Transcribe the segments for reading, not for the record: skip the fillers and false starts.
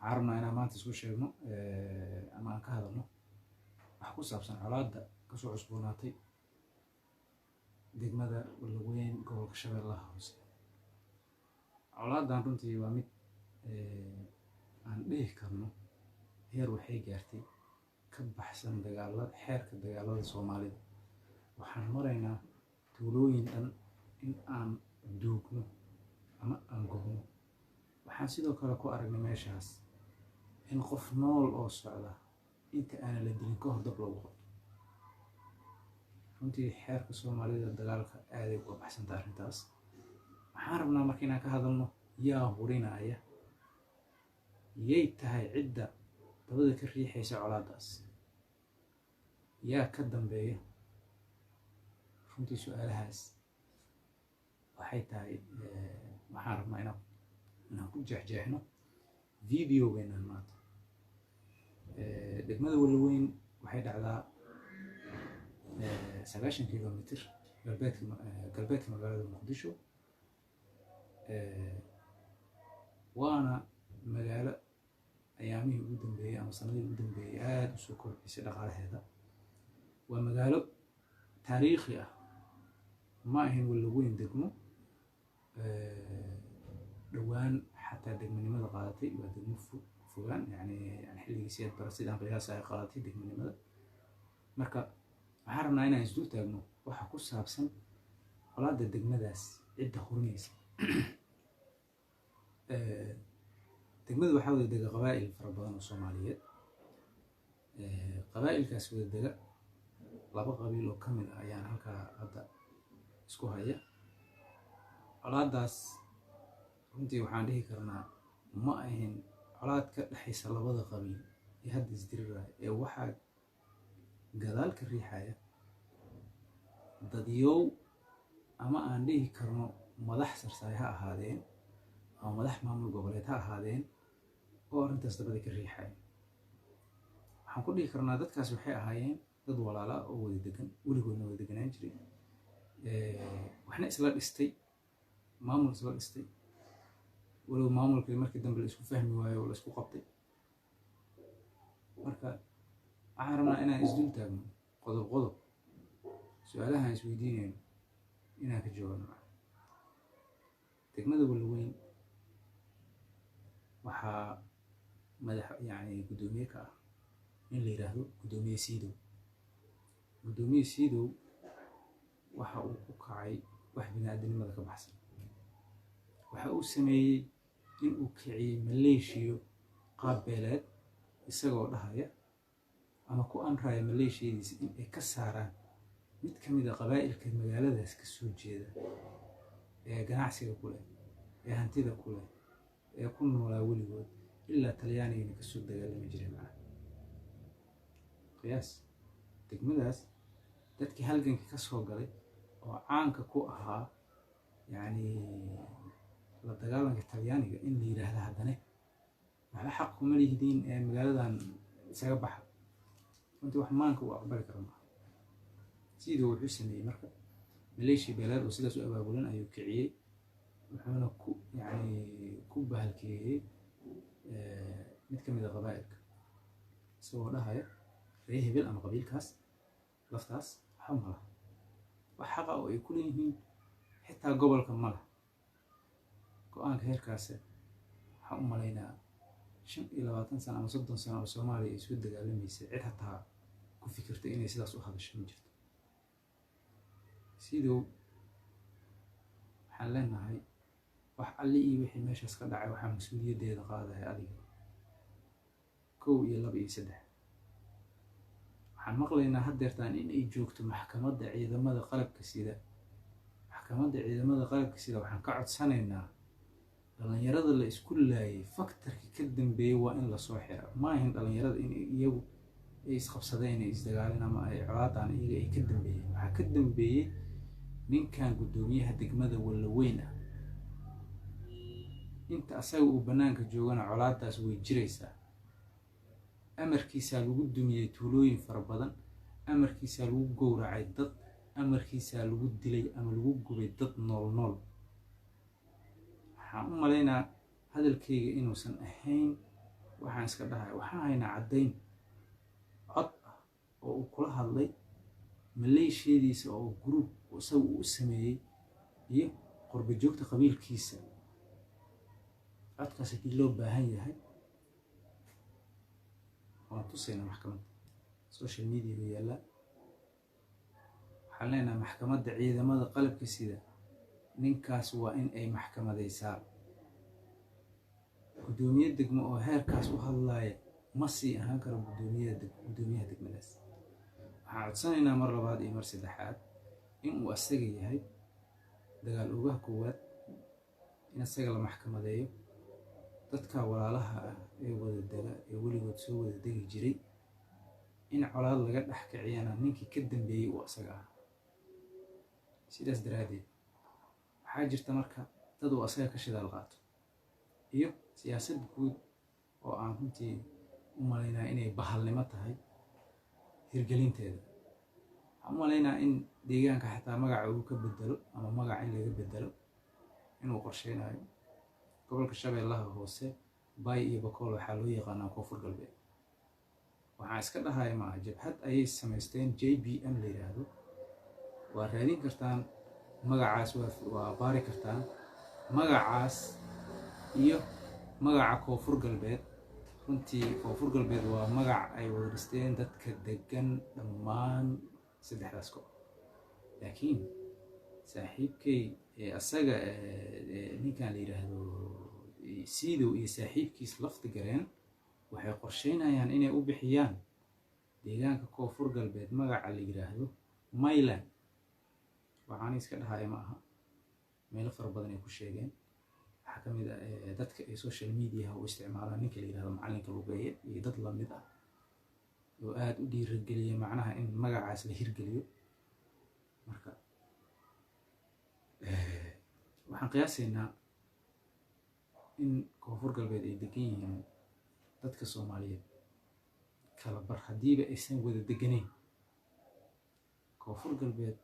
عارنا أنا ما تسوي شيء إنه أما كهذا إنه أحكي سابسن على كسوع عصبوناتي دق ماذا ولا وين قول كشبه الله هوس على دان رنتي وامد عن ليه كرنو هي روحي جارتي كبحسن دجالات حرك دجالات الصومالي وحن مرينا تولوين إن دوقنا أما أنقهنا وحن سيدو كلا كو أرجع ماشاس إن قفنا الأوسع أنت أنا لدين كهر دبل وقت runtii xeerka Soomaalida dagaalka aad ay uga baxsan tahay arintaas waxaan rabnaa markiina ka hadalno yaa hurinaya yay tahay cidda dabada ka riixaysa colaadaas yaa ka dambeeya runtii su'aalahaas waxay tahay waxaan rabnaa inaan ku jeexjeexno videogeena maanta degmada Walaweyn waxay dhacdaa 9 كيلومتر قلبات مقالة مقدشو وانا مقالة ايامي قدام بي اما سنة قدام بي عاد وسوكور بيسير على هذا ومقالة تاريخية ما هي ولوين دقمو دوان حتى دقمني ماذا قالتي ودقمو فوقان يعني حلي سياد برسيد عن قياسة قالتي دقمني ماذا مركا waxaan rabnaa inaan isdul taagno waxa ku saabsan colaadda degmadaas cidda hurinaysa degmadu waxaa wada dega qabaa'il fara badan oo Soomaaliyeed qabaa'ilkaas wada dega laba qabiil oo kamid ah ayaan halkaa hadda isku haya colaaddaas runtii waxaan dhihi karnaa ma ahin colaad ka dhaxaysa labada qabiil ee hadda isdiriraya ee waxaa gadaal ka riixaya dadyow ama aan dhihi karno madax sarsare ha ahaadeen ama madax maamul goboleed ha ahaadeen oo arrintaas dabada ka riixaya waxaan ku dhihi karnaa dadkaas waxay ahaayeen dad walaala oo wada degan weligoodna wada deganaan jiray waxna isla dhistay maamul isla dhistay walow maamulkii markii dambe la isku fahmi waayo oo la isku qabtay marka waxaan rabnaa inaan isdul taagno qodob qodob su'aalahan isweydiinayno inaan ka jawaabno degmada Walaweyn waxaa madax gudoomiye ka ah in la yiraahdo gudoomiye Siidow waxa uu ku kacay wax bini'aadanimada ka baxsan waxa uu sameeyay in uu kiciyay maleeshiyo qaab beeleed isagoo dhahaya ama ku amraya maleeshiyadiisa in ay ka saaraan mid ka mid ah qabaa'ilka magaaladaas ka soo jeeda ee ganacsiga ku leh ee hantida ku leh ee ku noolaa weligood ilaa Talyaaniga ka soo dagaalami jiray macna qiyaas degmadaas dadkii halganka ka soo galay oo caanka ku ahaa la dagaalanka Talyaaniga in la yiraahdo haddana waxa xaq kuma leeyihiin ee magaaladan isaga baxa runtii wax maanka u aqbali karo maaha sidoo wuxuu sameeyay marka maleeshiya beeleed oo sidaas u abaabulan ayuu kiciyay wuxuuna ku bahalkeeyay mid ka mid ah qabaa'ilka isagoo dhahaya reer hebel ama qabiilkaas laftaas xamala wax xaqa oo ay ku leeyihiin xitaa gobolka ma laha go'aanka heerkaas waxaan u malaynaa 25 sano ama 30 sano oo Soomaaliya ay soo dagaalamaysa cid hataa ku fikirtay inay sidaas u hadasho ma jirto sidoo waxaan leenahay wax alli iyo wixii meeshaas ka dhacay waxaa mas'uuliyadeeda qaadaya adiga 1 iyo 2 iyo 3 waxaan maqlaynaa haddeertaan in ay joogto maxkamadda ciidamada qalabka sida waxaan ka codsanaynaa dhalinyarada la isku laayay faktarka ka dambeeyay waa in la soo xiro ma ahin dhalinyarada in iyagu ay isqabsadeen ay isdagaaleen ama ay colaadaan iyaga ay ka dambeeyeen waxa ka dambeeyay ninkan gudoomiyaha degmada Walaweyn ah inta asaga uu banaanka joogana colaadaas way jiraysaa amarkiisa lagu dumiyay tuulooyin fara badan amarkiisa lagu gowracay dad amarkiisa lagu dilay ama lagu gubay dad nool waxaan u maleynaa hadalkayga inuusan ahayn waxaan iska dhahay waxaan haynaa caddayn cod ah oo uu kula hadlay maleeshiyadiisa oo group isagu u sameeyey iyo qurba joogta qabiilkiisa. codkaas haddii loo baahan yahay waan tusaynaa maxkamadda social media u yaallaa. waxaan leenahay maxkamadda ciidamada qalabka sida ninkaas waa in ay maxkamadaysaa. gudoomiye degmo oo heerkaas u hadlaaya ma sii ahaan karo gudoomiyaha degmadaas. waxaan codsanaynaa mar labaad iyo mar saddexaad inuu asaga yahay dagaal ogaha koowaad, in asaga la maxkamadeeyo. dadka walaalaha ah ee wada dega ee weligood soo wada degi jiray in colaad laga dhex kiciyana ninkii ka dambeeyey uu asaga ah. sidaas daraaddeed waxaa jirta marka dad uu asaga ka shidaal qaato iyo siyaasad guud oo aan runtii u malaynaa inay bahalnimo tahay hirgelinteeda. waxaan u malaynaa in deegaanka xataa magaca uu ka bedelo ama magaca in laga bedelo inuu qorsheynayo. gobolka shabeellaha hoose bay iyo bakool waxaa loo yaqaanaa koonfur galbeed. waxaan iska dhahay maaha jabhad ayay samaysteen JBM la yidhaahdo. waa raadin kartaan magacaas, waa baari kartaan magacaas iyo magaca koonfur galbeed. runtii koonfur galbeed waa magac ay wada dhisteen dadka degan dhammaan saddexdaas koox. laakiin saaxiibkay asaga ninkan la yidhaahdo siidow iyo saaxiibkiis lafti gareen waxay qorsheynayaan inay u bixiyaan deegaanka koonfur galbeed magaca la yidhaahdo Mayland. waxaan iska dhahaya ma aha, meelo fara badan ay ku sheegeen. waxaa ka mid ah dadka ay social media u isticmaalaan ninka la yidhahdo macalinka lugeeye iyo dad lamid ah oo aada u dhiirigeliya macnaha in magacaas la hirgeliyo. marka waxaan qiyaasaynaa in koonfur galbeed ay degan yihiin dadka Soomaaliyeed kala bar haddiiba aysan wada deganeyn. koonfur galbeed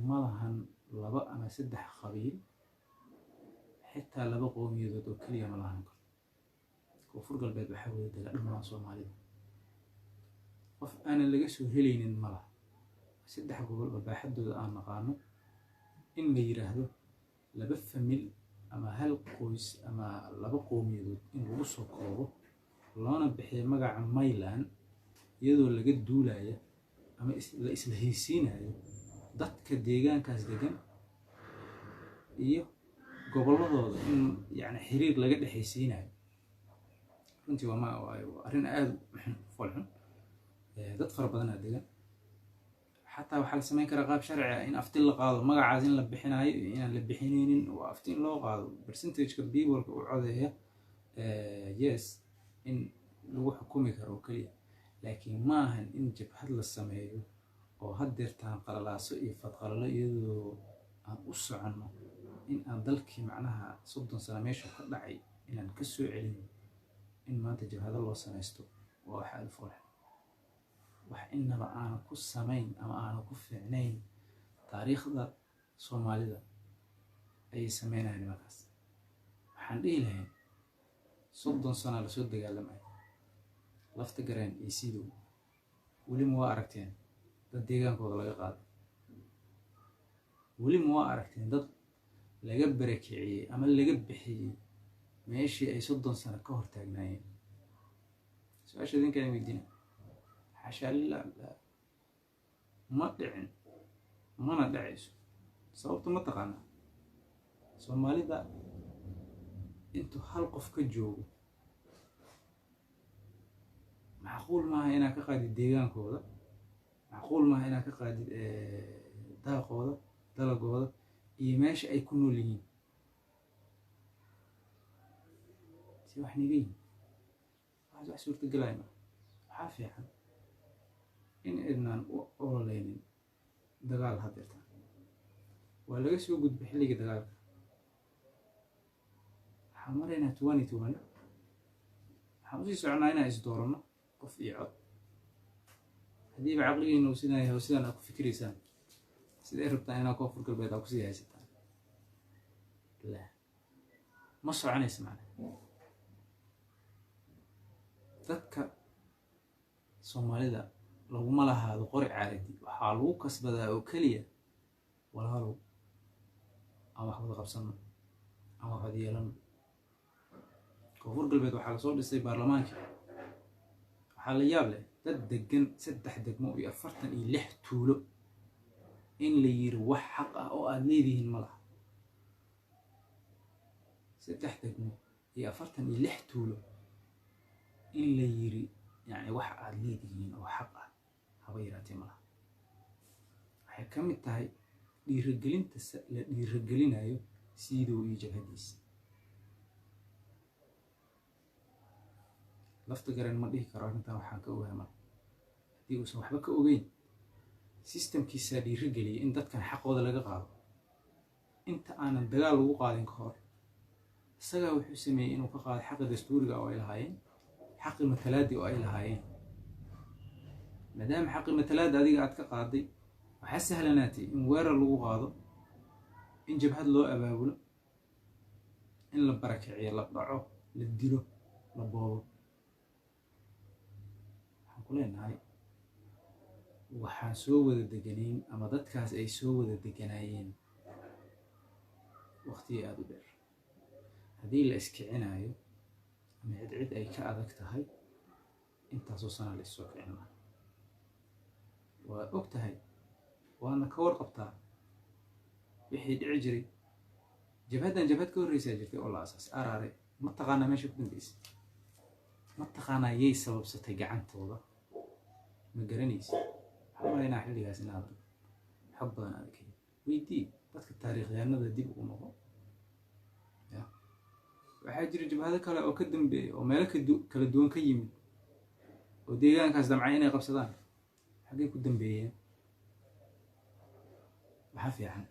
ma lahan 2 ama 3 qabiil, xitaa 2 qowmiyadood oo keliya ma lahan karto. koonfur galbeed waxaa wada dega dhammaan Soomaalida. qof aanan laga soo helaynin ma laha. 3 gobol oo baaxadooda aan naqaano in la yiraahdo 2 famil ama 1 qoys ama 2 qowmiyadood in lagu soo koobo loona bixiyo magaca Mayland iyadoo laga duulaya ama la isla haysiinayo dadka deegaankaas degan iyo gobolladooda in yani xiriir laga dhexaysiinayo. runtii waa arrin aada u foolxun. dad fara badan aa degan. xataa waxaa la samayn karaa qaab sharci ah in afti la qaado magacaas in la bixinayo iyo inaan la bixinaynin. waa afti in loo qaado percentageka peopleka u codeeya yes in lagu xukumi karo oo keliya. laakiin ma ahan in jabhad la sameeyo oo haddeertaan qalalaaso iyo fadqalalo iyadoo aan u soconno in aan dalkii macnaha 30 sano meesha ka dhacay inaan ka soo celin in maanta jabhado loo samaysto. waa wax aada u foolxun, wax innaba aanan ku samayn ama aanan ku fiicnayn taariikhda Soomaalida ayay sameynayaan nimankaas. waxaan dhihi lahayn 30 sano lasoo dagaalamay lafta gareen iyo siidow weli ma waa aragteen dad deegaankooda laga qaado? weli ma waa aragteen dad laga barakiciyey ama laga bixiyey meeshii ay 30 sano ka hor taagnaayeen? su-aasha idinkaan weydiina. xashaa lillah, ma dhicin mana dhacayso. sababtu ma taqaanaa? Soomaalida intuu hal qof ka joogo macquul maaha inaad ka qaadid deegaankooda, macquul maaha inaad ka qaadid daaqooda, dalagooda iyo meesha ay ku nool yihiin. si wax niga yihin wax suurtagelaya ma. waxaa fiican in idnaan u ololeynin dagaal haddeertaan. waa laga soo gudbay xilligii dagaalka. waxaan maraynaa 2020. waxaan usii soconaa inaan isdooranno qof iyo cod. haddiiba caqligiina uu sidaan yahay sidaan aad ku fikiraysaan, siday rabtaan inaad koonfur galbeed aad kusii haysataan, la ma soconaysa macna. dadka soomaalida laguma lahaado qori caaladi, waxaa lagu kasbadaa oo keliya walaalow aan wax wada qabsano aan wax wada yeelano. koonfur galbeed waxaa lasoo dhisay baarlamaanka, waxaa la yaab leh dad degan 3 degmo iyo 46 tuulo in la yiri wax xaq ah oo aad leedihiin ma laha. 3 degmo iyo 46 tuulo in la yiri يعني wax aad leedihiin oo xaq ah haba yaraatee ma laha. waxay ka mid tahay dhiirigelinta la dhiirigelinayo Siidow iyo jabhadiisa. lafta garan ma dhihi karo arrintan waxaan ka ogahay mar haddii uusan waxba ka ogeyn systemkiisa dhiirigeliyay in dadkan xaqooda laga qaado inta aanan dagaal lagu qaadin ka hor. isagaa wuxuu sameeyey inuu ka qaado xaqa dastuuriga oo ay lahaayeen, xaqi matalaadi oo ay lahaayeen. maadaama xaqi matalaada adiga aad ka qaaday, waxaa sahlanaatay in weerar lagu qaado, in jabhad loo abaabulo, in la barakiciyo, la dhaco, la dilo, la boobo. waxaan ku leenahay waxaan soo wada deganayn ama dadkaas ay soo wada deganaayeen waqtiga aada u dheer. haddii la iskicinayo ama cid ay ka adag tahay intaasoo sana la issoo kicin lahaa. waad og tahay waana ka warqabtaa wixii dhici jiray. jabhaddan jabhad ka horreysaa jirtay oo la asaasay araare. ma taqaanaa meesha ku dambeysay? ma taqaanaa yay sababsatay gacantooda? ma garanaysa? waxaa malaynaa xilligaas inaad xog badan aad ka helin. weydii dadka taariikhyahanada dib ugu noqo. waxaa jira jabhado kale oo ka dambeeyay oo meelo kala duwan ka yimid oo deegaankaas damcay inay qabsadaan. xaggay ku dambeeyeen? waxaa fiican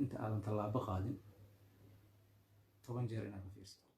inta aadan tallaabo qaadin 10 jeer inaad ka fiirsato.